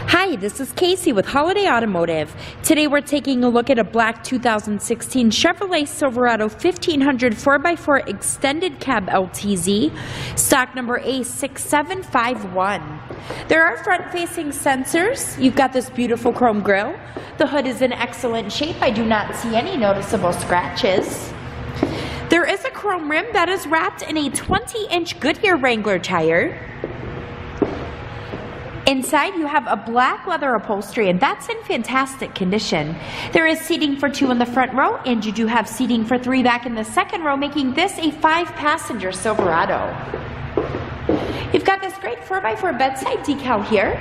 Hi, this is Casey with Holiday Automotive. Today we're taking a look at a black 2016 Chevrolet Silverado 1500 4x4 Extended Cab LTZ, stock number A6751. There are front-facing sensors. You've got this beautiful chrome grille. The hood is in excellent shape. I do not see any noticeable scratches. There is a chrome rim that is wrapped in a 20-inch Goodyear Wrangler tire. Inside you have a black leather upholstery, and that's in fantastic condition. There is seating for 2 in the front row, and you do have seating for 3 back in the second row, making this a 5-passenger Silverado. You've got this great 4x4 bedside decal here.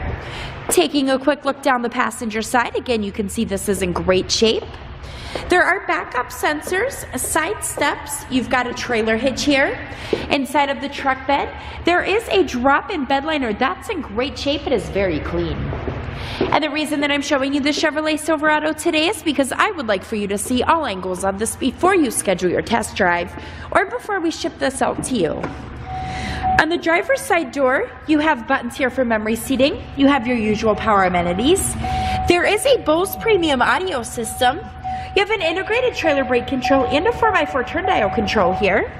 Taking a quick look down the passenger side, again you can see this is in great shape. There are backup sensors, side steps, you've got a trailer hitch here. Inside of the truck bed, there is a drop-in bed liner. That's in great shape. It is very clean. And the reason that I'm showing you the Chevrolet Silverado today is because I would like for you to see all angles of this before you schedule your test drive or before we ship this out to you. On the driver's side door, you have buttons here for memory seating. You have your usual power amenities. There is a Bose premium audio system. You have an integrated trailer brake control and a 4x4 turn dial control here.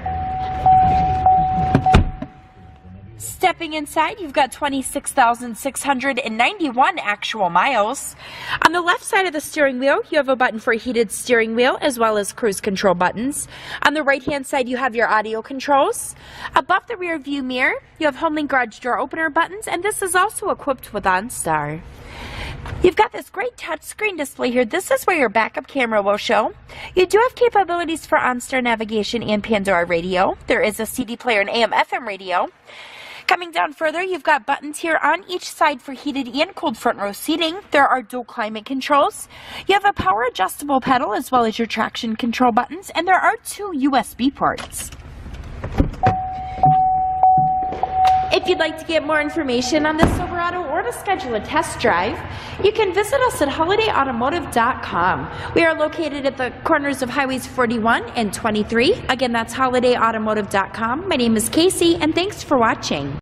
Stepping inside, you've got 26,691 actual miles. On the left side of the steering wheel, you have a button for a heated steering wheel as well as cruise control buttons. On the right-hand side, you have your audio controls. Above the rear view mirror, you have home link garage door opener buttons, and this is also equipped with OnStar. You've got this great touchscreen display here. This is where your backup camera will show. You do have capabilities for OnStar navigation and Pandora radio. There is a CD player and AM/FM radio. Coming down further, you've got buttons here on each side for heated and cooled front row seating. There are dual climate controls. You have a power adjustable pedal as well as your traction control buttons, and there are 2 USB ports. If you'd like to get more information on this Silverado or to schedule a test drive, you can visit us at holidayautomotive.com. We are located at the corners of Highways 41 and 23. Again, that's holidayautomotive.com. My name is Casey, and thanks for watching.